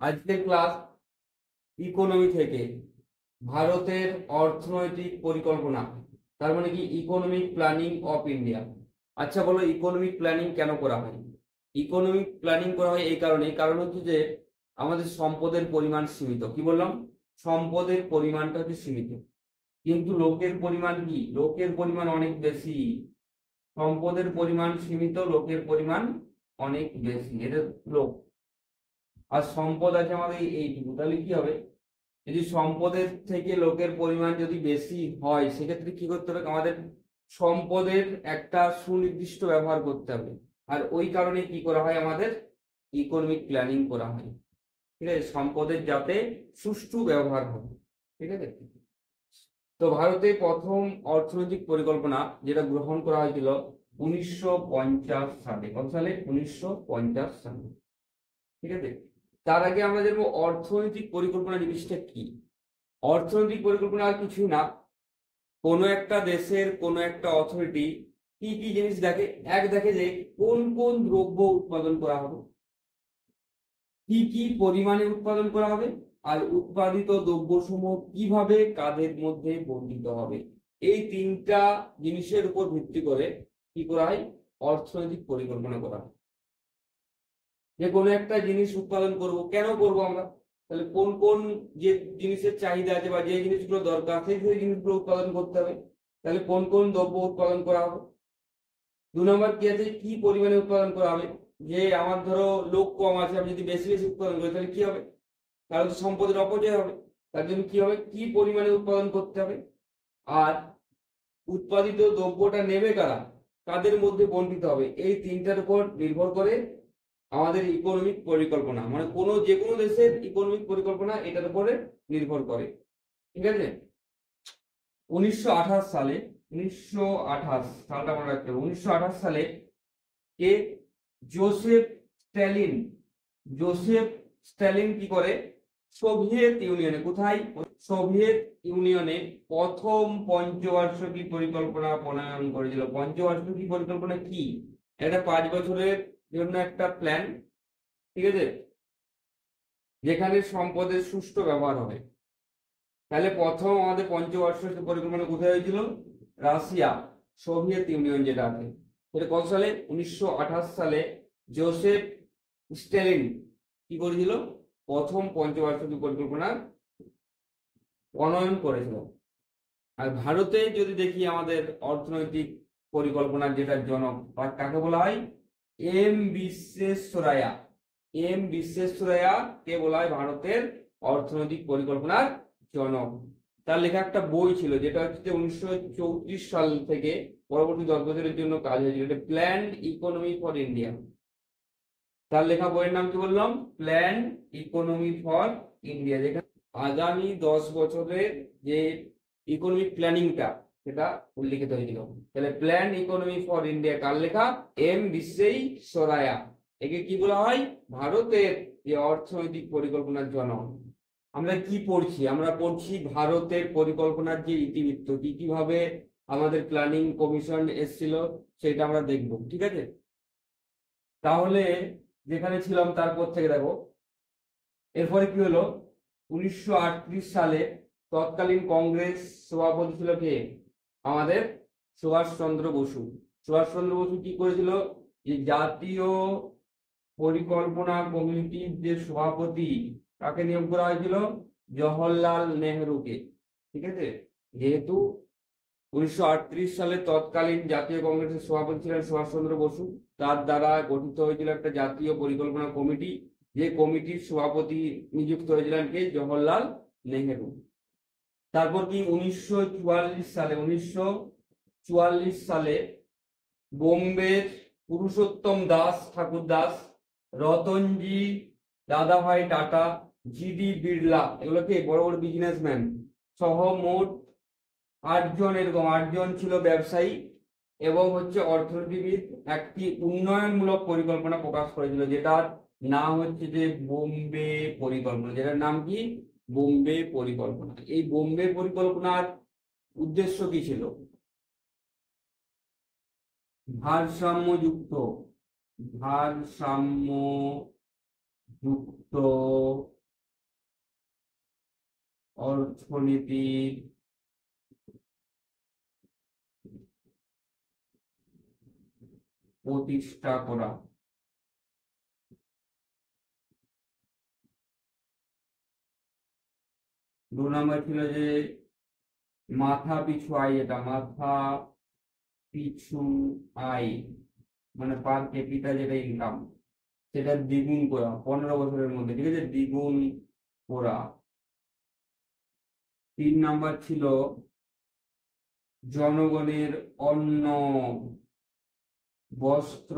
আজকের class economy থেকে ভারতের অর্থনৈতিক পরিকল্পনা, তার মানে কি ইকোনমিক প্ল্যানিং অফ ইন্ডিয়া। আচ্ছা বলো, ইকোনমিক প্ল্যানিং কেন করা হয়? ইকোনমিক প্ল্যানিং করা হয় এই কারণ হচ্ছে যে আমাদের সম্পদের পরিমাণ সীমিত। কি বললাম? সম্পদের পরিমাণটা হচ্ছে সীমিত, কিন্তু লোকের পরিমাণ কি? লোকের পরিমাণ অনেক বেশি। সম্পদের পরিমাণ সীমিত, লোকের পরিমাণ অনেক বেশি। এটা লোক, আর সম্পদ আছে আমাদের এইটুকু। তাহলে কি হবে, যদি সম্পদের থেকে লোকের পরিমাণ যদি বেশি হয়, সেক্ষেত্রে কি করতে হবে? আমাদের সম্পদের একটা সুনির্দিষ্ট ব্যবহার করতে হবে। আর ওই কারণে কি করা হয়, আমাদের ইকোনমিক প্ল্যানিং করা হয়। ঠিক আছে, সম্পদের যাতে সুষ্ঠু ব্যবহার হবে। ঠিক আছে, তো ভারতে প্রথম অর্থনৈতিক পরিকল্পনা যেটা গ্রহণ করা হয়েছিল 1950 সালে। কত সালে? 1950 সালে। ঠিক আছে, তার আগে আমরা দেখবো অর্থনৈতিক পরিকল্পনা জিনিসটা কি। অর্থনৈতিক পরিকল্পনা আর কিছুই না, কোনো একটা দেশের কোনো একটা অথরিটি কি কি জিনিস দেখে। দেখে যে কোন কোন দ্রব্য উৎপাদন করা হবে, কি কি পরিমাণে উৎপাদন করা হবে, আর উৎপাদিত দ্রব্যসমূহ কিভাবে কাদের মধ্যে বন্টিত হবে। এই তিনটা জিনিসের উপর ভিত্তি করে কি করা হয়? অর্থনৈতিক পরিকল্পনা করা হয়। যে কোনো একটা জিনিস উৎপাদন করব, কেন করব আমরা? তাহলে কোন কোন যে জিনিসের চাহিদা আছে বা যে জিনিসগুলো দরকার, সেই জিনিসগুলো উৎপাদন করতে হবে। তাহলে কোন কোন দ্রব্য উৎপাদন করা হবে। 2 নম্বর কি আছে? কি পরিমাণে উৎপাদন করা হবে। যে আমার ধরো লোক কম আছে, আমি যদি বেশি বেশি উৎপাদন করি তাহলে কি হবে? তাহলে তো সম্পদের অপচয় হবে। তার জন্য কি হবে? কি পরিমাণে উৎপাদন করতে হবে। আর উৎপাদিত দ্রব্যটা নেবে কারা, কাদের মধ্যে বন্টিত হবে। এই তিনটার উপর নির্ভর করে আমাদের ইকোনমিক পরিকল্পনা, মানে যে কোনো দেশের ইকোনমিক পরিকল্পনা এটার উপরে নির্ভর করে। ঠিক আছে, 1928 সালে, 1928 সালটা মনে রাখতে হবে। 1928 সালে কে? Joseph Stalin. জোসেফ স্ট্যালিন কি করে? সোভিয়েত ইউনিয়নে, কোথায়? সোভিয়েত ইউনিয়নে প্রথম পঞ্চবার্ষিকী পরিকল্পনা প্রণয়ন করেছিল। পঞ্চবার্ষিকী পরিকল্পনা কি? এটা 5 বছরের জন্য একটা প্ল্যান। ঠিক আছে, যেখানে সম্পদের সুষ্ঠু ব্যবহার হবে। তাহলে প্রথম আমাদের পঞ্চবার্ষিকী পরিকল্পনা কোথায় হয়েছিল? রাশিয়া, সোভিয়েত ইউনিয়ন যেটা আছে। সেটা কত সালে? 1928 সালে জোসেফ স্ট্যালিন কি করেছিল? প্রথম পঞ্চবার্ষিকী পরিকল্পনা প্রণয়ন করেছিল। আর ভারতে যদি দেখি, আমাদের অর্থনৈতিক পরিকল্পনার যেটা জনক, তার কাকে বলা হয়? এম বিশ্বেশ্বরায়া। এম বিশ্বেশ্বরায়া কে বলা হয় ভারতের অর্থনৈতিক পরিকল্পনার জনক। তার লেখা একটা বই ছিল, যেটা হচ্ছে 1934 সাল থেকে পরবর্তী 10 বছরের জন্য কাজ হয়েছিল, এটা প্ল্যান্ড ইকোনমি ফর ইন্ডিয়া। তার লেখা বইয়ের নাম কি বললাম? Planned economy for India. যেখানে আগামী 10 বছরের যে ইকোনমিক প্ল্যানিংটা সেটা উল্লিখিত হয়েছিল। তাহলে প্ল্যান ইকোনমি ফর ইন্ডিয়া কার লেখা? এম বিশ্বেশ্বরায়া। একে কি বলা হয়? ভারতের যে অর্থনৈতিক পরিকল্পনার জনক। আমরা কি পড়ছি? আমরা পড়ছি ভারতের পরিকল্পনার যে ইতিবৃত্ত, কি কিভাবে আমাদের প্ল্যানিং কমিশন এসেছিল সেটা আমরা দেখব। ঠিক আছে, তাহলে যেখানে ছিলাম তারপর থেকে দেখো, এরপরে কি হলো? 1938 সালে তৎকালীন কংগ্রেস সভাপতি ছিল কে? আমাদের সুভাষচন্দ্র বসু। সুভাষচন্দ্র বসু কি করেছিল? যে জাতীয় পরিকল্পনা কমিটির যে সভাপতি, তাকে নিয়োগ করা হয়েছিল? জওহরলাল নেহরুকে। ঠিক আছে, যেহেতু 1938 সালে তৎকালীন জাতীয় কংগ্রেসের সভাপতি ছিলেন সুভাষচন্দ্র বসু, তার দ্বারা গঠিত হয়েছিল একটা জাতীয় পরিকল্পনা কমিটি। যে কমিটির সভাপতি নিযুক্ত হয়েছিলেন কে? জওহরলাল নেহেরু। তারপর কি 1944 সালে বোম্বের পুরুষোত্তম দাস ঠাকুর দাস, রতনজি দাদাভাই টাটা, জিডি বিড়লা, এগুলোকে বড় বড় বিজনেসম্যান সহ মোট 8 জন, এরকম 8 জন ছিল ব্যবসায়ী এবং হচ্ছে অর্থনীতিবিদ, একটি উন্নয়নমূলক পরিকল্পনা প্রকাশ করেছিল, যেটার নাম হচ্ছে যে বোম্বে পরিকল্পনা। যেটার নাম কি? বোম্বে পরিকল্পনা। এই বোম্বে পরিকল্পনার উদ্দেশ্য কি ছিল? ভারসাম্যযুক্ত অর্থনীতির প্রতিষ্ঠা করা। 2 নম্বর ছিল যে মাথা পিছু আয়, এটা মাথা পিছু আয় মানে পার ক্যাপিটা যেটা ইনকাম, সেটা দ্বিগুণ করা 15 বছরের মধ্যে, ঠিক আছে, দ্বিগুণ করা। 3 নাম্বার ছিল জনগণের অন্ন, বস্ত্র,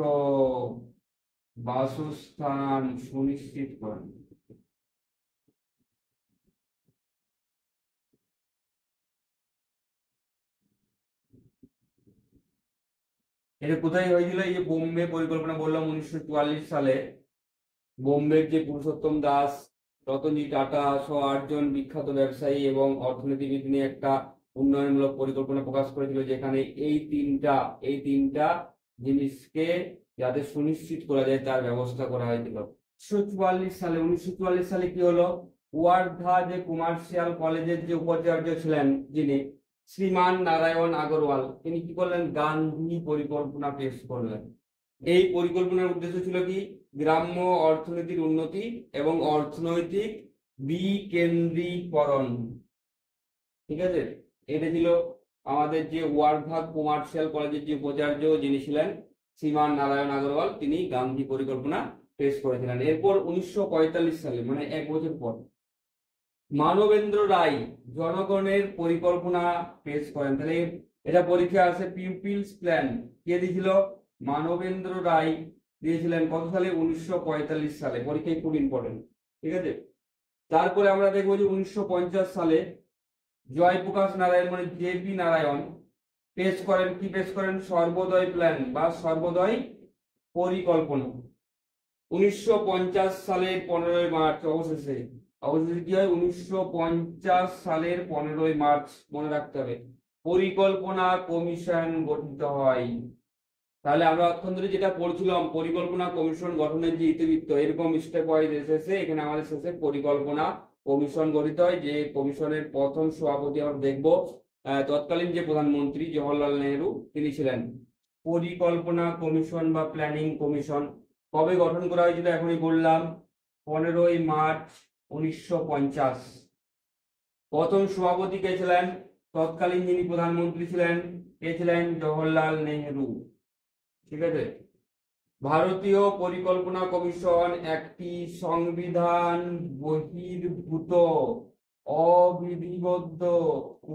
বাসস্থান সুনিশ্চিত করা। এটা কোথায় হয়েছিল? এই যে বোম্বে পরিকল্পনা বললাম 1944 সালে, বোম্বের যে পুরুষোত্তম দাস, রতনজি টাটা সহ 8 জন বিখ্যাত ব্যবসায়ী এবং অর্থনীতিবিদ নিয়ে একটা উন্নয়নমূলক পরিকল্পনা প্রকাশ করেছিল, যেখানে এই তিনটা জিনিসকে যাতে সুনিশ্চিত করা যায় তার ব্যবস্থা করা হয়েছিল। 1944 সালে কি হলো? ওয়ার্ধা যে কমার্শিয়াল কলেজের যে উপাচার্য ছিলেন যিনি, শ্রীমান নারায়ণ আগরওয়াল, তিনি কি করলেন? গান্ধী পরিকল্পনা পেশ করলেন। এই পরিকল্পনার উদ্দেশ্য ছিল কি? গ্রাম্য অর্থনীতির উন্নতি এবং অর্থনৈতিক বিকেন্দ্রীকরণ, ঠিক আছে। এটা ছিল আমাদের যে ওয়ার্ধা কমার্শিয়াল কলেজের যে উপাচার্য যিনি ছিলেন শ্রীমান নারায়ণ আগরওয়াল, তিনি গান্ধী পরিকল্পনা পেশ করেছিলেন। এরপর 1945 সালে মানে 1 বছর পর মানবেন্দ্র রায় জনগণের পরিকল্পনা পেশ করেন। তাহলে এটা পরীক্ষা আছে, পিউপিলস প্ল্যান কে দিয়েছিল? মানবেন্দ্র রায় দিয়েছিলেন। কত সালে? 1945 সালে। পরীক্ষায় খুব ইম্পর্টেন্ট, ঠিক আছে। তারপরে আমরা দেখবো যে 1950 সালে জয়প্রকাশ নারায়ণ মানে জেপি নারায়ণ পেশ করেন, কি পেশ করেন? সর্বোদয় প্ল্যান বা সর্বোদয় পরিকল্পনা। 1950 সালের 15ই মার্চ অবশেষে কি হয়? 1950 সালের 15ই মার্চ মনে রাখতে হবে, পরিকল্পনা কমিশন গঠিত হয়। তাহলে আমরা অত্যন্ত যেটা পড়ছিলাম, পরিকল্পনা কমিশন গঠনের যে ইতিবৃত্ত, এরকম স্টেপ ওয়াইজ এসেছে। এখানে আমাদের শেষে পরিকল্পনা কমিশন গঠিত হয়, যে কমিশনের প্রথম সভাপতি আমরা দেখবো তৎকালীন যে প্রধানমন্ত্রী জওহরলাল নেহেরু, তিনি ছিলেন। পরিকল্পনা কমিশন বা প্ল্যানিং কমিশন কবে গঠন করা হয়েছিল? এখনই বললাম, 15ই মার্চ 1950। প্রথম সভাপতি কে ছিলেন? তৎকালীন যিনি প্রধানমন্ত্রী ছিলেন, কে ছিলেন? জওহরলাল নেহেরু, ঠিক আছে। ভারতীয় পরিকল্পনা কমিশন একটি সংবিধান বহির্ভূত অবিধিবদ্ধ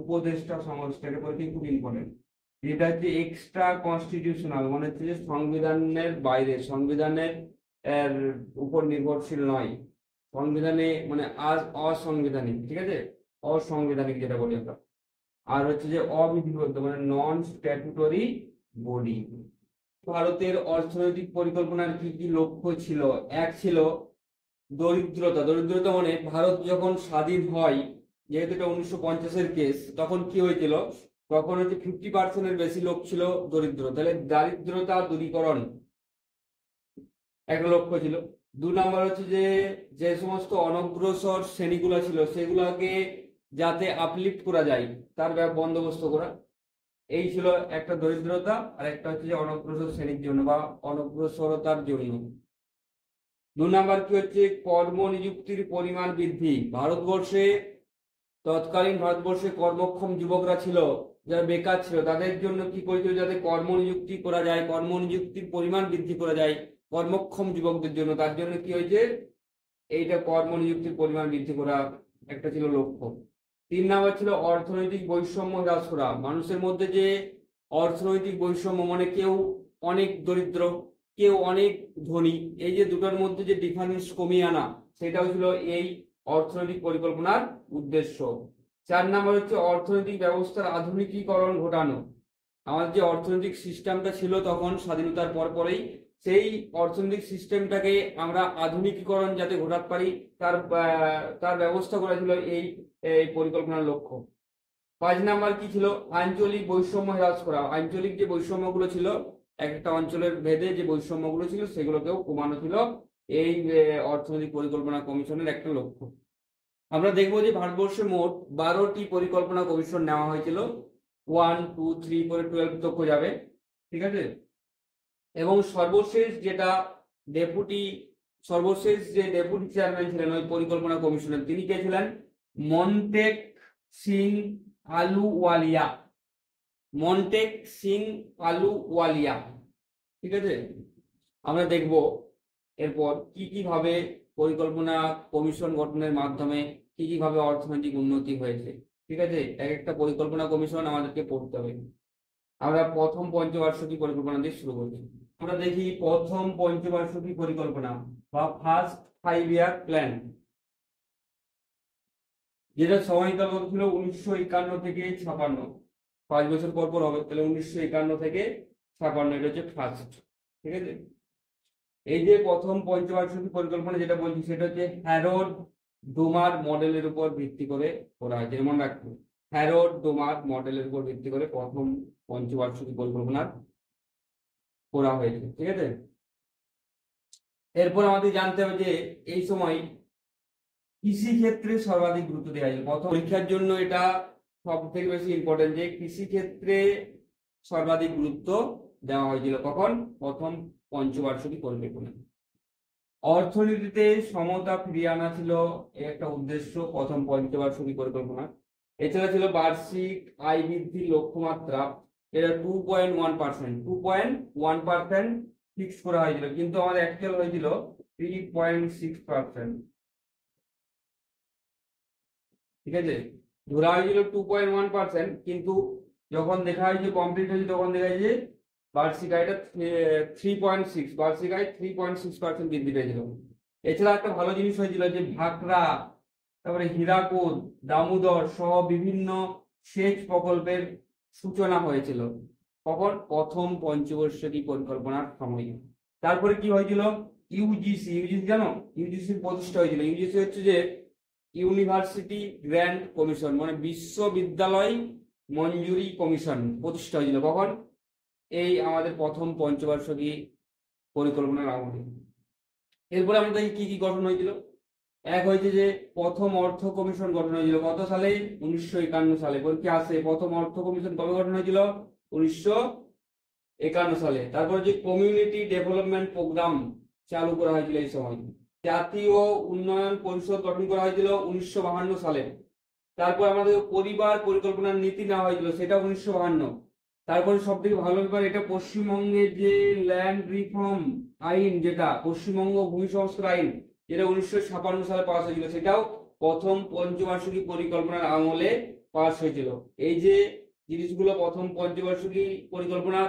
উপদেষ্টা সংস্থা। এটা পরীক্ষায় খুব ইম্পর্টেন্ট। এটা হচ্ছে এক্সট্রা কনস্টিটিউশনাল, মানে হচ্ছে যে সংবিধানের বাইরে, সংবিধানের উপর নির্ভরশীল নয়, সংবিধানে মানে অসাংবিধানিক, ঠিক আছে, অসাংবিধানিক যেটা বলি আমরা। আর হচ্ছে যে অবিধিবদ্ধ মানে নন স্ট্যাটুটরি বডি। ভারতের অর্থনৈতিক পরিকল্পনার কি কি লক্ষ্য ছিল? এক ছিল দরিদ্রতা। দরিদ্রতা মানে ভারত যখন স্বাধীন হয়, যেহেতু এটা 1950-এর কেস, তখন কি হয়েছিল? তখন হচ্ছে 50%-এর বেশি লোক ছিল দরিদ্র। তাহলে দারিদ্রতা দূরীকরণ একটা লক্ষ্য ছিল। 2 নম্বর হচ্ছে যে যে সমস্ত অনগ্রসর শ্রেণীগুলো ছিল সেগুলোকে যাতে আপলিফট করা যায় তার বন্দোবস্ত করা, এই ছিল একটা দরিদ্রতা। আর একটা হচ্ছে যে অনগ্রসর শ্রেণীর জন্য বা অনগ্রসরতার জন্য। 2 নম্বর কি হচ্ছে? কর্মনিযুক্তির পরিমাণ বৃদ্ধি। ভারতবর্ষে তৎকালীন ভারতবর্ষে কর্মক্ষম যুবকরা ছিল, যারা বেকার ছিল, তাদের জন্য কি করেছিল? যাতে কর্মনিযুক্তি করা যায়, কর্মনিযুক্তির পরিমাণ বৃদ্ধি করা যায় কর্মক্ষম যুবকদের জন্য, তার জন্য কি হয়েছে? এইটা কর্মনিযুক্তির পরিমাণ বৃদ্ধি করা একটা ছিল লক্ষ্য। 3 নম্বর ছিল অর্থনৈতিক বৈষম্য হ্রাস করা। মানুষের মধ্যে যে অর্থনৈতিক বৈষম্য মানে কেউ অনেক দরিদ্র, কেউ অনেক ধনী, এই যে দুটোর মধ্যে যে ডিফারেন্স কমিয়ে আনা, সেটাও ছিল এই অর্থনৈতিক পরিকল্পনার উদ্দেশ্য। 4 নম্বর হচ্ছে অর্থনৈতিক ব্যবস্থার আধুনিকীকরণ ঘটানো। আমাদের যে অর্থনৈতিক সিস্টেমটা ছিল তখন স্বাধীনতার পরেই, সেই অর্থনৈতিক সিস্টেমটাকে আমরা আধুনিকীকরণ যাতে ঘটাতে পারি তার ব্যবস্থা করা ছিল এই পরিকল্পনার লক্ষ্য। 5 নাম্বার কি ছিল? আঞ্চলিক বৈষম্য হ্রাস করা। আঞ্চলিক যে বৈষম্যগুলো ছিল, একটা অঞ্চলের ভেদে যে বৈষম্যগুলো ছিল সেগুলোকেও কমানো ছিল এই অর্থনৈতিক পরিকল্পনা কমিশনের একটা লক্ষ্য। আমরা দেখবো যে ভারতবর্ষে মোট 12টি পরিকল্পনা কমিশন নেওয়া হয়েছিল, 1 2 3 করে 12 তক যাবে, ঠিক আছে। এবং সর্বশেষ যে ডেপুটি চেয়ারম্যান ছিলেন ওই পরিকল্পনা কমিশনের, তিনি কে ছিলেন? মন্টেক সিং আলুওয়ালিয়া। মন্টেক সিং আলুওয়ালিয়া, ঠিক আছে। আমরা দেখব এরপর কি ভাবে পরিকল্পনা কমিশন গঠনের মাধ্যমে কি ভাবে অর্থনৈতিক উন্নতি হয়েছে, ঠিক আছে। এক একটা পরিকল্পনা কমিশন আমাদেরকে পড়তে হবে। আমরা প্রথম পঞ্চবার্ষিকী পরিকল্পনা দিয়ে শুরু করছি। আমরা দেখি প্রথম পঞ্চবার্ষিকী পরিকল্পনা বা ফার্স্ট 5 ইয়ার প্ল্যান, যেটা সময়কাল কত ছিল? 1951 থেকে 56। 5 বছর পর পর হবে, তাহলে 1951 থেকে 56, এটা হচ্ছে ফার্স্ট, ঠিক আছে। এই যে প্রথম পঞ্চবার্ষিকী পরিকল্পনা যেটা বলছি, সেটা হচ্ছে হ্যারোড ডোমার মডেলের উপর ভিত্তি করে করা হয়েছে। মনে রাখবেন, হ্যারোড ডোমার মডেলের উপর ভিত্তি করে প্রথম পঞ্চবার্ষিকী পরিকল্পনা করা হয়েছে, ঠিক আছে। এরপর আমাদের জানতে হবে যে এই সময় কৃষি ক্ষেত্রে সর্বাধিক গুরুত্ব দেওয়া হয়েছে। প্রথম পরীক্ষার জন্য এটা সব থেকে বেশি ইম্পর্টেন্ট যে কৃষি ক্ষেত্রে সর্বাধিক গুরুত্ব দেওয়া হয়েছিল কখন? প্রথম পঞ্চবার্ষিকী পরিকল্পনা। অর্থনীতিতে সমতা ফিরিয়ে আনা ছিল একটা উদ্দেশ্য প্রথম পঞ্চবার্ষিকী পরিকল্পনা। এছাড়া ছিল বার্ষিক আয় বৃদ্ধির লক্ষ্যমাত্রা, এটা 2.1%, 2.1% ফিক্স করা হয়েছিল, কিন্তু আমাদের অ্যাকচুয়াল হয়েছিল 3.6%, ঠিক আছে। ধরা হয়েছিল 2.1%, কিন্তু যখন দেখা হয়েছে কমপ্লিট হয়েছে তখন দেখা যায় যে বার্ষিক আয়টা 3.6, বার্ষিক আয় 3.6% বৃদ্ধি পেয়েছিল। এছাড়া একটা ভালো জিনিস হয়েছিল যে ভাকরা, তারপরে হীরাকুদ, দামোদর সহ বিভিন্ন সেচ প্রকল্পের সূচনা হয়েছিল কখন? প্রথম পঞ্চবার্ষিকী পরিকল্পনার সময়। তারপরে কি হয়েছিল? ইউজিসি জানো? ইউজিসির প্রতিষ্ঠা হয়েছিল। ইউজিসি হচ্ছে যে ইউনিভার্সিটি গ্র্যান্ট কমিশন, মানে বিশ্ববিদ্যালয় মঞ্জুরি কমিশন প্রতিষ্ঠা হয়েছিল কখন? এই আমাদের প্রথম পঞ্চবার্ষিকী পরিকল্পনার আমলে। এরপরে আমরা দেখি কি গঠন হয়েছিল। এক হয়েছে যে প্রথম অর্থ কমিশন গঠন হয়েছিল কত সালে? 1951 সালে। পরীক্ষা আসে প্রথম অর্থ কমিশন কবে গঠন হয়েছিল? 1951 সালে। তারপর যে কমিউনিটি ডেভেলপমেন্ট প্রোগ্রাম চালু করা হয়েছিল এই সময়। জাতীয় উন্নয়ন পরিষদ গঠন করা হয়েছিল 1952 সালে। তারপর আমাদের পরিবার পরিকল্পনার নীতি নেওয়া হয়েছিল, সেটা 1952। তারপরে সব থেকে ভালো ব্যাপার, এটা পশ্চিমবঙ্গের যে ল্যান্ড রিফর্ম আইন, যেটা পশ্চিমবঙ্গ ভূমি সংস্কার আইন, যেটা 1956 সালে পাস হয়েছিল, সেটাও প্রথম পঞ্চবার্ষিকী পরিকল্পনার আমলে পাস হয়েছিল। এই যে জিনিসগুলো প্রথম পঞ্চবার্ষিকী পরিকল্পনার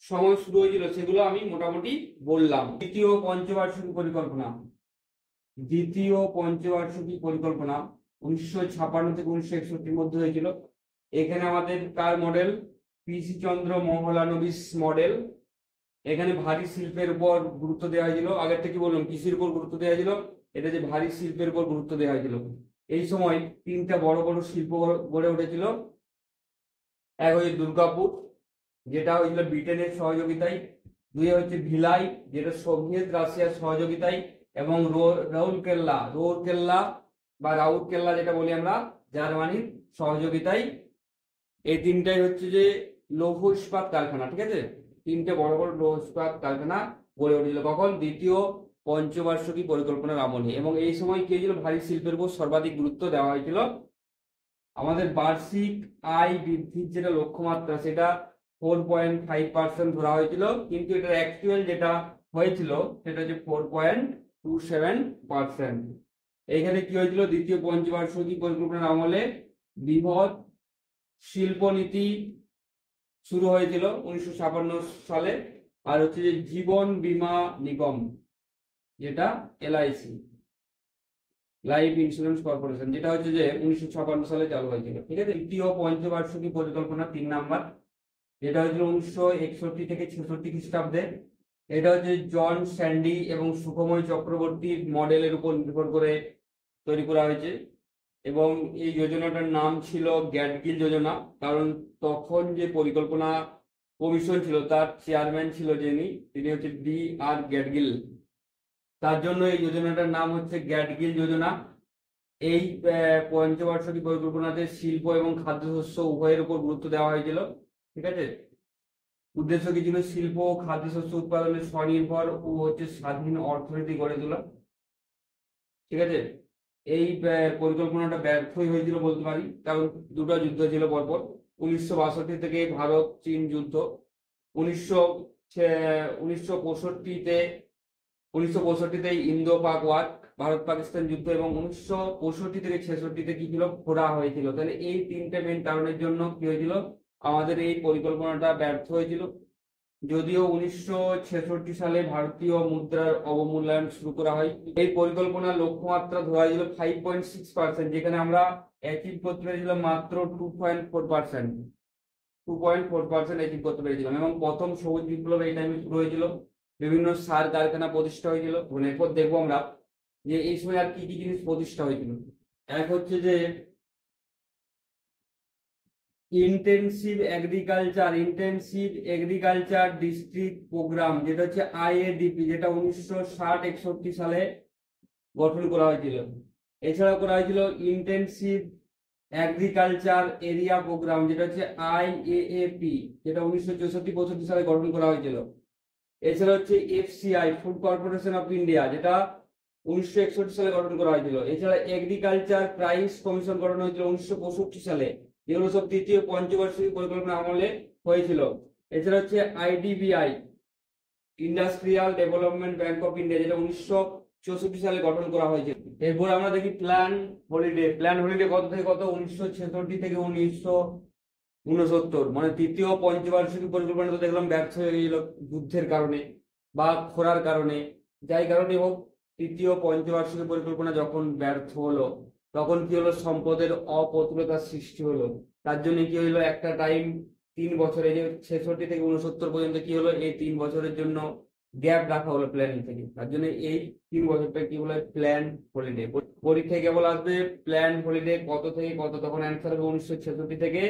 সময় শুরু হয়েছিল সেগুলো আমি মোটামুটি বললাম। দ্বিতীয় পঞ্চবার্ষিকী পরিকল্পনা 1956 থেকে 1961 মধ্যে হয়েছিল। এখানে আমাদের কার মডেল? পিসি চন্দ্র মহলানবিস মডেল। এখানে ভারী শিল্পের উপর গুরুত্ব দেওয়া হয়েছিল। আগের থেকে বললাম কৃষির উপর গুরুত্ব দেওয়া হয়েছিল, এটা যে ভারী শিল্পের উপর গুরুত্ব দেওয়া হয়েছিল। এই সময় 3টা বড় বড় শিল্প গড়ে উঠেছিল। এক হচ্ছে দুর্গাপুর, যেটা হয়েছিল ব্রিটেনের সহযোগিতায়। 2 হচ্ছে ভিলাই, যেটা সোভিয়েত রাশিয়ার সহযোগিতায়। এবং রাউরকেল্লা যেটা বলি আমরা, জার্মানির সহযোগিতায়। এই 3টাই হচ্ছে যে লৌহ ইস্পাত কারখানা, ঠিক আছে। 3টে বড় বড় লৌহ ইস্পাত কারখানা গড়ে উঠেছিল কখন? দ্বিতীয় পঞ্চবার্ষিকী পরিকল্পনার আমলে। এবং এই সময় কি হয়েছিল? ভারী শিল্পের উপর সর্বাধিক গুরুত্ব দেওয়া হয়েছিল। আমাদের বার্ষিক আয় বৃদ্ধির যেটা লক্ষ্যমাত্রা, সেটা 4.5% ধরা হয়েছিল, কিন্তু এটার অ্যাকচুয়াল যেটা হয়েছিল সেটা হচ্ছে 4.27%। এখানে কি হয়েছিল? দ্বিতীয় পঞ্চবার্ষিকী পরিকল্পনার আমলে বৃহৎ শিল্পনীতি শুরু হয়েছিল 1956 সালে। আর হচ্ছে যে জীবন বীমা নিগম, যেটা এলআইসি, লাইফ ইন্স্যুরেন্স কর্পোরেশন, যেটা হচ্ছে যে 1956 সালে চালু হয়েছিল, ঠিক আছে। তৃতীয় পঞ্চবার্ষিকী পরিকল্পনা 3 নাম্বার, যেটা হয়েছিল 1961 থেকে 66 খ্রিস্টাব্দে। এটা হচ্ছে জন স্যান্ডি এবং সুখময় চক্রবর্তীর মডেলের উপর নির্ভর করে তৈরি করা হয়েছে। এবং এই যোজনাটার নাম ছিল গ্যাডগিল যোজনা, কারণ তখন যে পরিকল্পনা কমিশন ছিল তার চেয়ারম্যান ছিল তিনি হচ্ছে D.R. গ্যাডগিল। তার জন্য এই যোজনাটার নাম হচ্ছে গ্যাডগিল যোজনা। এই পঞ্চবার্ষিকী পরিকল্পনাতে শিল্প এবং খাদ্যশস্য উভয়ের উপর গুরুত্ব দেওয়া হয়েছিল। ঠিক আছে, উদ্দেশ্য কি ছিল? শিল্প ও খাদ্যশস্য উৎপাদনে স্বনির্ভর ও স্বাধীন অর্থনীতি গড়ে তোলা। ঠিক আছে, এই পরিকল্পনাটা ব্যর্থই হয়েছিল বলতে পারি, কারণ দুটো যুদ্ধ ছিল পরপর। 1962 থেকে ভারত চীন যুদ্ধ, 1965-তে 1965-তে ইন্দো পাক ওয়ার, ভারত পাকিস্তান যুদ্ধ, এবং 1965 থেকে 66-তে কি ছিল? খরা হয়েছিল। তাহলে এই তিনটে মেন কারণের জন্য কি হয়েছিল? আমাদের এই পরিকল্পনাটা ব্যর্থ হয়েছিল। যদিও 1966 সালে ভারতীয় মুদ্রার অবমূল্যায়ন শুরু করা হয়। এই পরিকল্পনার লক্ষ্যমাত্রা ধরা হয়েছিল 5.6%, যেখানে আমরা অ্যাচিভ করতে পেরেছিলাম মাত্র 2.4%। 2.4% অ্যাচিভ করতে পেরেছিলাম। এবং প্রথম সবুজ বিপ্লব এই টাইমে শুরু হয়েছিল, বিভিন্ন সার কারখানা প্রতিষ্ঠা হয়েছিল। এরপর দেখবো আমরা যে এই সময় আর কি কি জিনিস প্রতিষ্ঠা হয়েছিল। এক হচ্ছে যে ইন্টেন্সিভ এগ্রিকালচার ডিস্ট্রিক্ট প্রোগ্রাম, যেটা হচ্ছে IADP, যেটা 1960-61 সালে গঠন করা হয়েছিল। এছাড়াও করা হয়েছিল ইন্টেন্সিভ এগ্রিকালচার এরিয়া প্রোগ্রাম, যেটা হচ্ছে IAAP, যেটা 1964-65 সালে গঠন করা হয়েছিল। এছাড়া হচ্ছে FCI, food corporation of India, যেটা 1961 সালে গঠন করা হয়েছিল। এছাড়া এগ্রিকালচার প্রাইস কমিশন গঠন হয়েছিল 1965 সালে। এগুলো সব তৃতীয় পঞ্চবার্ষিকী পরিকল্পনা আমলে হয়েছিল। এছাড়া হচ্ছে IDBI, industrial development bank of India, যেটা 1964 সালে গঠন করা হয়েছিল। এরপর আমরা দেখি প্ল্যান হলিডে কত থেকে কত? 1966 থেকে 1969, মানে তৃতীয় পঞ্চবার্ষিকী পরিকল্পনা তো দেখলাম ব্যর্থ হয়ে গেছিল যুদ্ধের কারণে বা খরার কারণে। যাই কারণে হোক, তৃতীয় পঞ্চবার্ষিকী পরিকল্পনা যখন ব্যর্থ হলো, তখন কি হলো? সম্পদের অপ্রতুলতার সৃষ্টি হলো। তার জন্য কি হলো? একটা টাইম 3 বছরে, যে 66 থেকে 69 পর্যন্ত কি হলো? এই 3 বছরের জন্য গ্যাপ রাখা হলো প্ল্যানিং থেকে। তার জন্য এই 3 বছরটা কি বলে? Plan holiday. পরীক্ষায় কেবল আসবে প্ল্যান হলিডে কত থেকে কত, তখন অ্যান্সার হবে 1966 থেকে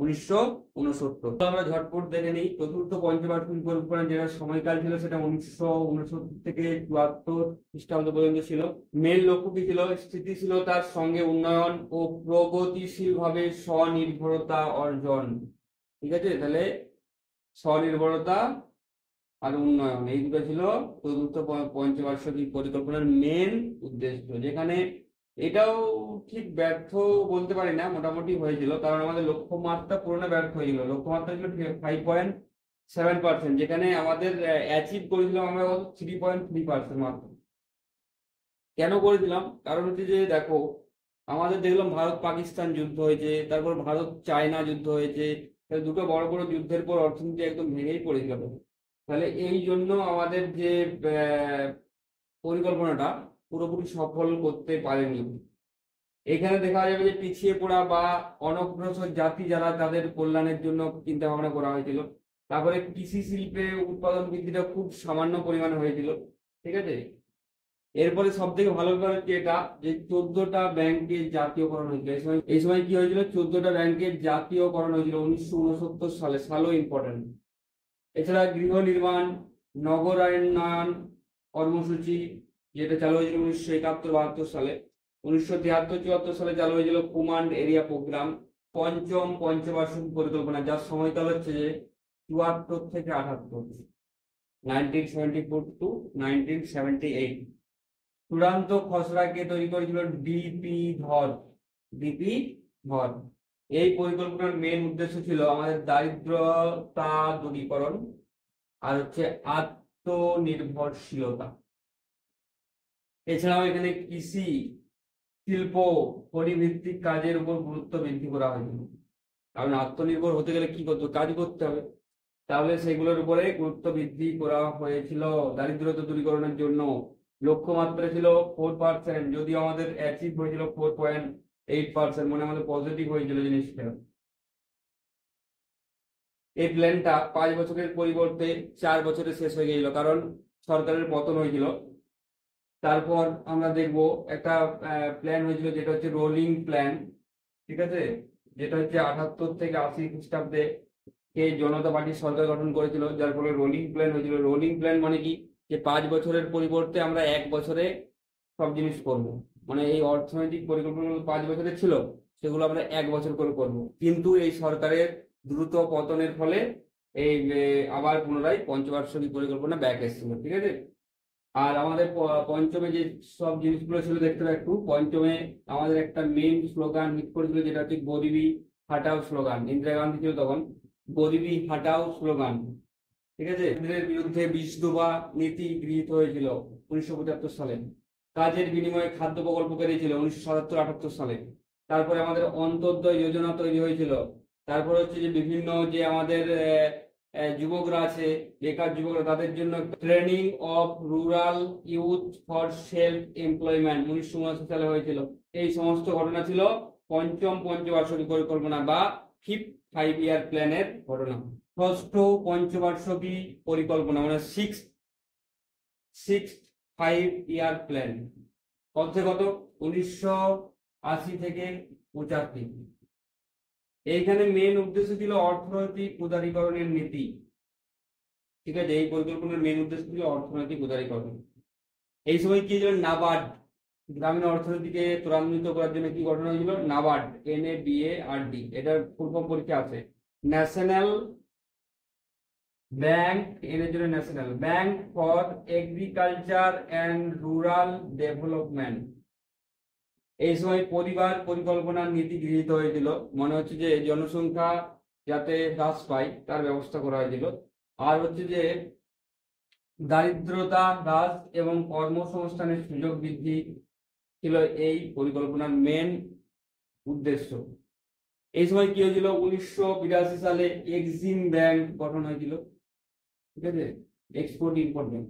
1969। আমরা ঝটপট দেখে নিই। চতুর্থ পঞ্চবার্ষিকী পরিকল্পনা যেটা সময়কাল ছিল, সেটা 1969 থেকে 74 খ্রিস্টাব্দ পর্যন্ত ছিল। মেন লক্ষ্য কি ছিল? স্থিতিশীলতার সঙ্গে উন্নয়ন ও প্রগতিশীল ভাবে স্বনির্ভরতা অর্জন। ঠিক আছে, তাহলে স্বনির্ভরতা আর উন্নয়ন, এই দুটো ছিল চতুর্থ পঞ্চবার্ষিকী পরিকল্পনার মেন উদ্দেশ্য। যেখানে এটাও ঠিক ব্যর্থ বলতে পারি না, মোটামুটি হয়েছিল, কারণ আমাদের লক্ষ্যমাত্রা পূরণে ব্যর্থ হয়েছিল। লক্ষ্যমাত্রা ছিল 5.7%, যেখানে আমাদের অ্যাচিভ করেছিলাম আমরা 3.3% মাত্র। কেন করেছিলাম? কারণ হচ্ছে যে দেখো, আমাদের দেখলাম ভারত পাকিস্তান যুদ্ধ হয়েছে, তারপর ভারত চায়না যুদ্ধ হয়েছে। দুটো বড় বড় যুদ্ধের পর অর্থনীতি একদম ভেঙেই পড়েছিল। তাহলে এই জন্য আমাদের যে পরিকল্পনাটা পুরোপুরি সফল করতে পারেনি। এখানে দেখা যাবে যে পিছিয়ে পড়া বা অনগ্রসর জাতি যারা, তাদের কল্যাণের জন্য চিন্তা ভাবনা করা হয়েছিল। তারপরে কৃষি শিল্পে উৎপাদন বৃদ্ধিটা খুব সামান্য পরিমাণে হয়েছিল। ঠিক আছে, এরপরে সব থেকে ভালো ব্যাপার হচ্ছে এটা যে 14টা ব্যাংকের জাতীয়করণ হয়েছিল। এই সময় কি হয়েছিল? 14টা ব্যাংকের জাতীয়করণ হয়েছিল 1969 সালে। সালও ইম্পর্টেন্ট। এছাড়া গৃহ নির্মাণ, নগরায়ণ কর্মসূচি, যেটা চালু হয়েছিল 1971-72 সালে। 1973-74 সালে চালু হয়েছিল কমান্ড এরিয়া প্রোগ্রাম। পঞ্চম পঞ্চবার্ষিকী পরিকল্পনা, যার সময়কাল হচ্ছে যে 74 থেকে 78, 1974 to 1978। চূড়ান্ত খসড়াকে তৈরি করেছিল ডিপি ধর। এই পরিকল্পনার মেন উদ্দেশ্য ছিল আমাদের দারিদ্রতা দূরীকরণ আর হচ্ছে আত্মনির্ভরশীলতা। এছাড়াও এখানে কৃষি, শিল্প, পরিভিত্তিক কাজের উপর গুরুত্ব বৃদ্ধি করা হয়েছিল। কারণ আত্মনির্ভর হতে গেলে কি করতে? কাজ করতে হবে। তাহলে সেগুলোর উপরে গুরুত্ব বৃদ্ধি করা হয়েছিল দারিদ্রতা দূরীকরণের জন্য। লক্ষ্যমাত্রা ছিল 4%, যদিও আমাদের অ্যাচিভ হয়েছিল 4.8%, মানে আমাদের পজিটিভ হয়েছিল জিনিসটা। এই প্ল্যানটা 5 বছরের পরিবর্তে 4 বছরে শেষ হয়ে গেছিল, কারণ সরকারের পতন হয়েছিল। তারপর আমরা দেখব একটা প্ল্যান হয়েছিল, যেটা হচ্ছে রোলিং প্ল্যান। ঠিক আছে, যেটা হচ্ছে 78 থেকে 80 খ্রিস্টাব্দে কে জনতা পার্টি সরকার গঠন করেছিল, যার ফলে রোলিং প্ল্যান হয়েছিল। রোলিং প্ল্যান মানে কি? যে 5 বছরের পরিবর্তে আমরা 1 বছরে সব জিনিস করবো। মানে এই অর্থনৈতিক পরিকল্পনা 5 বছরের ছিল, সেগুলো আমরা 1 বছর করে করব। কিন্তু এই সরকারের দ্রুত পতনের ফলে এই আবার পুনরায় পঞ্চবার্ষিকী পরিকল্পনা ব্যাক এসেছিল, ঠিক আছে। আর আমাদের পঞ্চমে যে সব জিনিসগুলো ছিল দেখতে হবে একটু। পঞ্চমে আমাদের একটা মেইন স্লোগান হিট করেছিল, যেটা হচ্ছে গরিবি হাটাও স্লোগান। ইন্দিরা গান্ধী ছিল তখন, গরিবি হাটাও স্লোগান, ঠিক আছে। এদের বিরুদ্ধে 20 দফা নীতি গৃহীত হয়েছিল 1975 সালে। কাজের বিনিময়ে খাদ্য প্রকল্প বেরিয়েছিল 1977-78 সালে। তারপরে আমাদের অন্তর্দয় যোজনা তৈরি হয়েছিল। তারপরে হচ্ছে যে বিভিন্ন যে আমাদের যুবকরা আছে, বেকার যুবকরা, তাদের জন্য training of rural youth for self employment 1979 সালে হয়েছিল। এই সমস্ত ঘটনা ছিল পঞ্চম পঞ্চবার্ষিকী পরিকল্পনা বা 5th 5-year প্ল্যানের ঘটনা। ষষ্ঠ পঞ্চবার্ষিকী পরিকল্পনা মানে 6th 5-year প্ল্যান কত থেকে কত, 1980 থেকে 85। এইখানে মেন উদ্দেশ্য ছিল অর্থনৈতিক উদারীকরণের নীতি, ঠিক আছে। এই পরিকল্পনার মেন উদ্দেশ্য ছিল অর্থনৈতিক উদারীকরণ। এই সময় কি ছিল, নাবার্ড, গ্রামীণ অর্থনীতিকে ত্বরান্বিত করার জন্য কি গঠন হয়েছিল, নাবার্ড, NABARD। এটার ফুল ফর্ম পরীক্ষা আছে, ন্যাশনাল ব্যাংক, এর জন্য national bank for agriculture and rural development. এই সময় পরিবার পরিকল্পনার নীতি গৃহীত হয়েছিল। মনে হচ্ছে যে জনসংখ্যা যাতে হ্রাস পায় তার ব্যবস্থা করা হয়েছিল। আর হচ্ছে যে দারিদ্রতা হ্রাস এবং কর্মসংস্থানের সুযোগ বৃদ্ধি ছিল এই পরিকল্পনার মেন উদ্দেশ্য। এই সময় কি হয়েছিল, 1982 সালে এক্সিম ব্যাংক গঠন হয়েছিল, ঠিক আছে, এক্সপোর্ট ইম্পোর্ট ব্যাংক।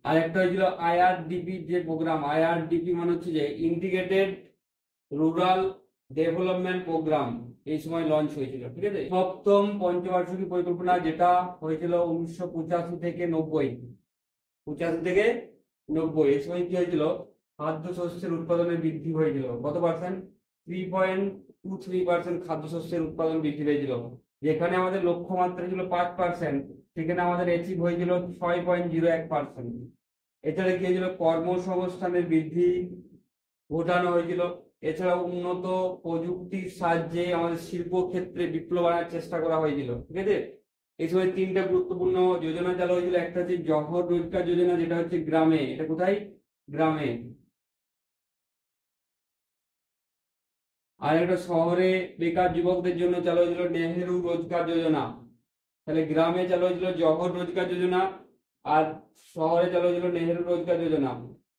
আর একটা হয়েছিল IRDP যে প্রোগ্রাম, IRDP মানে হচ্ছে যে ইন্টিগ্রেটেড রুরাল ডেভেলপমেন্ট প্রোগ্রাম, এই সময় লঞ্চ হয়েছিল, ঠিক আছে। সপ্তম পঞ্চবার্ষিকী পরিকল্পনা যেটা হয়েছিল 1985 থেকে 90, 85 থেকে 90। এই সময় কি হয়েছিল, খাদ্যশস্যের উৎপাদনের বৃদ্ধি হয়েছিল কত পার্সেন্ট, 3.23% খাদ্যশস্যের উৎপাদন বৃদ্ধি হয়েছিল। যেখানে আমাদের লক্ষ্যমাত্রা ছিল 5%, সেখানে আমাদের অ্যাচিভ হয়েছিল 6.01%। এছাড়া কি হয়েছিল, কর্মসংস্থানের বৃদ্ধি ঘটানো হয়েছিল। এছাড়া উন্নত প্রযুক্তির সাহায্যে আমাদের শিল্প ক্ষেত্রে বিপ্লব আনার চেষ্টা করা হয়েছিল, ঠিক আছে। এই সময় 3টা গুরুত্বপূর্ণ যোজনা চালু হয়েছিল। একটা হচ্ছে জওহর রোজগার যোজনা, যেটা হচ্ছে গ্রামে, এটা কোথায়, গ্রামে। আর একটা শহরে বেকার যুবকদের জন্য চালু হয়েছিল নেহেরু রোজগার যোজনা। তাহলে গ্রামে চালু হয়েছিল জওহর রোজগার যোজনা, আর শহরে চালু হয়েছিল নেহেরু রোজগার যোজনা।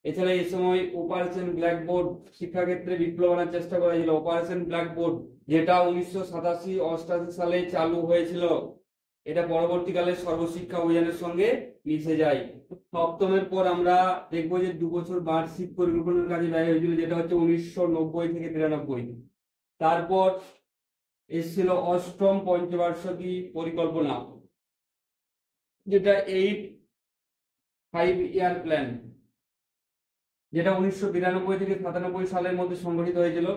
এছাড়া এই সময় অপারেশন ব্ল্যাকবোর্ড শিক্ষাক্ষেত্রে বিপ্লব আনার চেষ্টা করা হয়েছিল। অপারেশন ব্ল্যাকবোর্ড যেটা 1987-88 সালে চালু হয়েছিল, এটা পরবর্তীকালে সর্বশিক্ষা অভিযানের সঙ্গে মিশে যায়। সপ্তমের পর আমরা দেখবো যে 2 বছর বার্ষিক পরিকল্পনার কাজে ব্যয় হয়েছিল, যেটা হচ্ছে 1990 থেকে 93। তারপর এসেছিল অষ্টম পঞ্চবার্ষিকী পরিকল্পনা, যেটা 8th 5-year প্ল্যান, যেটা 1992 থেকে 97 সালের মধ্যে সংগঠিত হয়েছিল।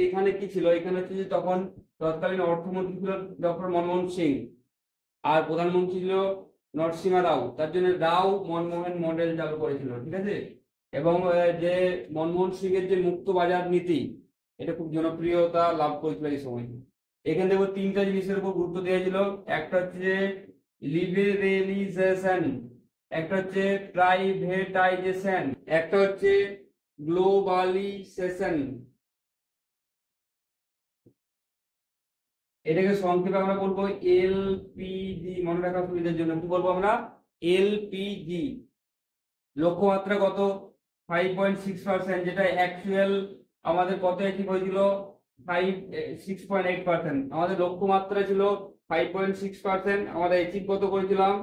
এখানে কি ছিল, এখানে হচ্ছে যে তখন তৎকালীন অর্থমন্ত্রী ছিল ডক্টর মনমোহন সিং, আর প্রধানমন্ত্রী ছিল নরসিমহা রাও। তার জন্য রাও মনমোহন মডেল চালু করেছিল, ঠিক আছে। এবং যে মনমোহন সিং এর যে মুক্ত বাজার নীতি, এটা খুব জনপ্রিয়তা লাভ করেছিল এই সময়। এখানে দেখো 3টা জিনিসের উপর গুরুত্ব দেওয়া ছিল। একটা হচ্ছে লিবারেলাইজেশন, একটা হচ্ছে প্রাইভেটাইজেশন, একটা হচ্ছে গ্লোবালাইজেশন। এটাকে সংক্ষেপে আমরা বলবো LPG, মনে রাখার সুবিধার জন্য কি বলবো আমরা, LPG। লক্ষ্যমাত্রা কত, 5.6%, যেটা অ্যাকচুয়াল আমাদের কত অ্যাচিভ হয়েছিল, 6.8%। আমাদের লক্ষ্যমাত্রা ছিল 5.6%, আমরা অ্যাচিভ কত করেছিলাম,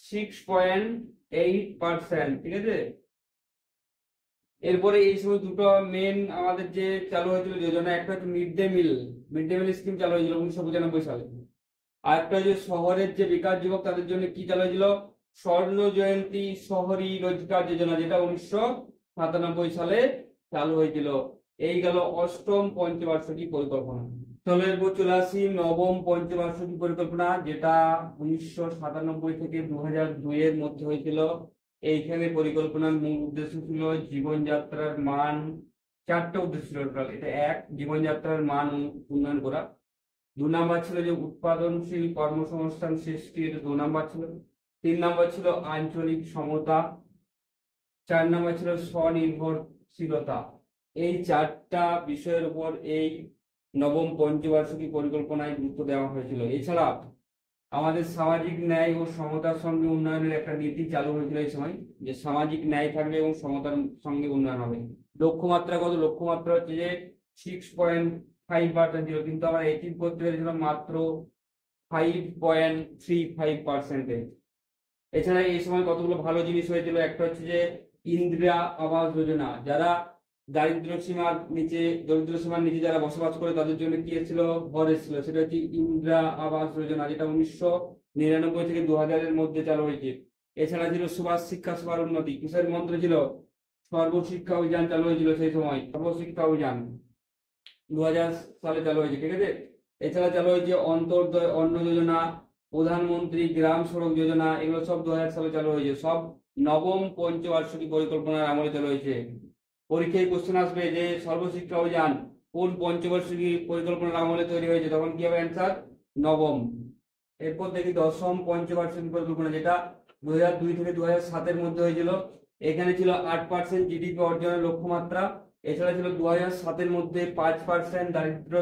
6.8%, ঠিক আছে। এরপরে এই সময় দুটো মেন আমাদের যে চালু হয়েছিল যোজনা, একটা হচ্ছে মিড ডে মিল স্কিম চালু হয়েছিল 1995 সালে। আর একটা হচ্ছে শহরের যে বেকার যুবক তাদের জন্য কি চালু হয়েছিল, স্বর্ণ জয়ন্তী শহরী রোজগার যোজনা, যেটা 1997 সালে চালু হয়েছিল। এই গেল অষ্টম পঞ্চবার্ষিকী পরিকল্পনা। চলো এরপর চলে আসি নবম পঞ্চবার্ষিকী পরিকল্পনা, যেটা 1997 থেকে 2002 এর মধ্যে হয়েছিল। এইখানে পরিকল্পনার মূল উদ্দেশ্য ছিল জীবনযাত্রার মান, চারটা উদ্দেশ্য ছিল টোটাল। এটা এক, জীবনযাত্রার মান উন্নয়ন করা। 2 নাম্বার ছিল যে উৎপাদনশীল কর্মসংস্থান সৃষ্টি, এটা 2 নাম্বার ছিল। 3 নাম্বার ছিল আঞ্চলিক সমতা। 4 নাম্বার ছিল স্বনির্ভরশীলতা। এই চারটা বিষয়ের উপর এই নবম পঞ্চবার্ষিকী পরিকল্পনায় গুরুত্ব দেওয়া হয়েছিল। এছাড়া আমাদের সামাজিক ন্যায় ও সমতার সঙ্গে উন্নয়নের একটা নীতি চালু হয়েছিল এই সময়, যে সামাজিক ন্যায় থাকবে এবং সমতার সঙ্গে উন্নয়ন হবে। লক্ষ্যমাত্রা কত? লক্ষ্যমাত্রা হচ্ছে যে 6.5% ছিল, কিন্তু আমরা অ্যাচিভ করতে পেরেছিলাম মাত্র 5.35%। এছাড়া এই সময় কতগুলো ভালো জিনিস হয়েছিল। একটা হচ্ছে যে ইন্দিরা আবাস যোজনা, যারা দরিদ্র সীমার নিচে যারা বসবাস করে তাদের জন্য কি এসেছিল? ঘর এসেছিল। সেটা হচ্ছে ইন্দিরা আবাস যোজনা, যেটা 1999 থেকে 2000 এর মধ্যে চালু হয়েছে। এছাড়া ছিল সুভাষ শিক্ষা সবার উন্নতি। কিসের মন্ত্র ছিল? সর্বশিক্ষা অভিযান চালু হয়েছিল সেই সময়। সর্বশিক্ষা অভিযান 2000 সালে চালু হয়েছে, ঠিক আছে। এছাড়া চালু হয়েছে অন্তর্দয় অন্ন যোজনা, প্রধানমন্ত্রী গ্রাম সড়ক যোজনা, এগুলো সব 2000 সালে চালু হয়েছে। সব নবম পঞ্চবার্ষিকী পরিকল্পনার আমলে চালু হয়েছে। পরীক্ষায় কোশ্চেন আসবে যে সর্বশিক্ষা অভিযান কোন পঞ্চবার্ষিকী পরিকল্পনার আমলে তৈরি হয়েছে, তখন কি হবে অ্যান্সার? নবম। এরপর দেখি দশম পঞ্চবার্ষিকী পরিকল্পনা, যেটা 2002 থেকে 2007 এর মধ্যে হয়েছিল। এখানে ছিল 8% জিডিপি অর্জনের লক্ষ্যমাত্রা। এছাড়া ছিল 2007 এর মধ্যে 5% দারিদ্র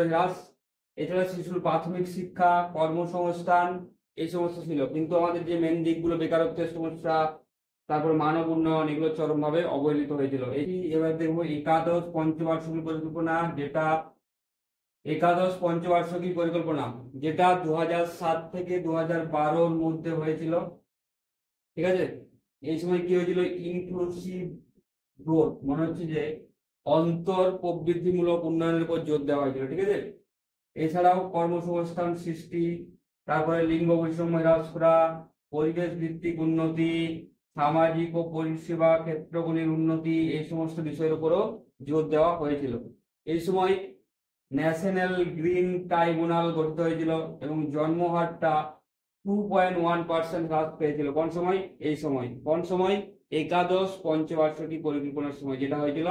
হ্রাস। এছাড়া শিশুর প্রাথমিক শিক্ষা, কর্মসংস্থান, এই সমস্ত ছিল। কিন্তু আমাদের যে মেন দিকগুলো, বেকারত্বের সমস্যা, তারপর মানব উন্নয়ন, এগুলো চরমভাবে অবহেলিত হয়েছিল। এবার দেখবো একাদশ পঞ্চবার্ষিকী পরিকল্পনা, যেটা 2007 থেকে 2012 এর মধ্যে হয়েছিল, ঠিক আছে। এই সময় কি হয়েছিল? ইনক্লুসিভ গ্রোথ, মনে হচ্ছে যে অন্তর প্রবৃদ্ধিমূলক উন্নয়নের উপর জোর দেওয়া হয়েছিল, ঠিক আছে। এছাড়াও কর্মসংস্থান সৃষ্টি, তারপরে লিঙ্গ বৈষম্য হ্রাস করা, পরিবেশ ভিত্তিক উন্নতি, সামাজিক ও পরিষেবা ক্ষেত্রগুলির উন্নতি, এই সমস্ত বিষয়ের উপরও জোর দেওয়া হয়েছিল। এই সময় ন্যাশনাল গ্রিন ট্রাইব্যুনাল গঠিত হয়েছিল এবং জন্মহারটা 2.1% হ্রাস পেয়েছিল। কোন সময়? এই সময়। কোন সময়? একাদশ পঞ্চবার্ষিকী পরিকল্পনার সময়, যেটা হয়েছিল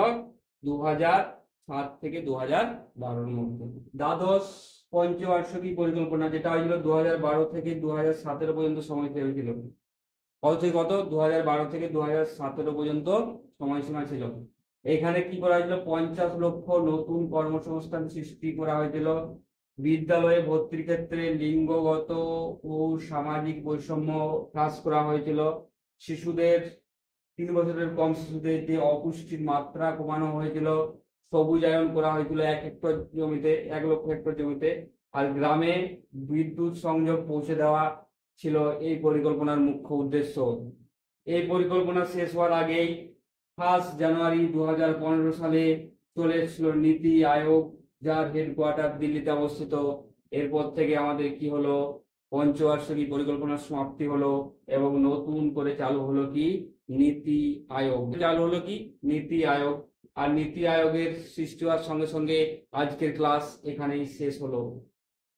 2007 থেকে 2012 এর মধ্যে। দ্বাদশ পঞ্চবার্ষিকী পরিকল্পনা, যেটা হয়েছিল 2012 থেকে 2017 পর্যন্ত সময় হয়েছিল। কত থেকে কত? 2012 থেকে 2017 পর্যন্ত সময়সীমা ছিল। এখানে কি করা হয়েছিল? 50 লক্ষ নতুন কর্মসংস্থান সৃষ্টি করা হয়েছিল। বিদ্যালয়ে ভর্তির ক্ষেত্রে লিঙ্গগত ও সামাজিক বৈষম্য হ্রাস করা হয়েছিল। শিশুদের 3 বছরের কম শিশুদের যে অপুষ্টির মাত্রা কমানো হয়েছিল। সবুজায়ন করা হয়েছিল 1 হেক্টর জমিতে, 1 লক্ষ হেক্টর জমিতে। আর গ্রামে বিদ্যুৎ সংযোগ পৌঁছে দেওয়া ছিল এই পরিকল্পনার মুখ্য উদ্দেশ্য। এই পরিকল্পনা শেষ হওয়ার আগেই 1 জানুয়ারি 2015 সালে চলে এসেছিল নীতি আয়োগ, যার হেডকোয়ার্টার দিল্লিতে অবস্থিত। এরপর থেকে আমাদের কি হলো? পঞ্চবার্ষিকী পরিকল্পনার সমাপ্তি হলো এবং নতুন করে চালু হলো কি? নীতি আয়োগ। চালু হলো কি? নীতি আয়োগ। আর নীতি আয়োগের সৃষ্টি হওয়ার সঙ্গে সঙ্গে আজকের ক্লাস এখানেই শেষ হলো।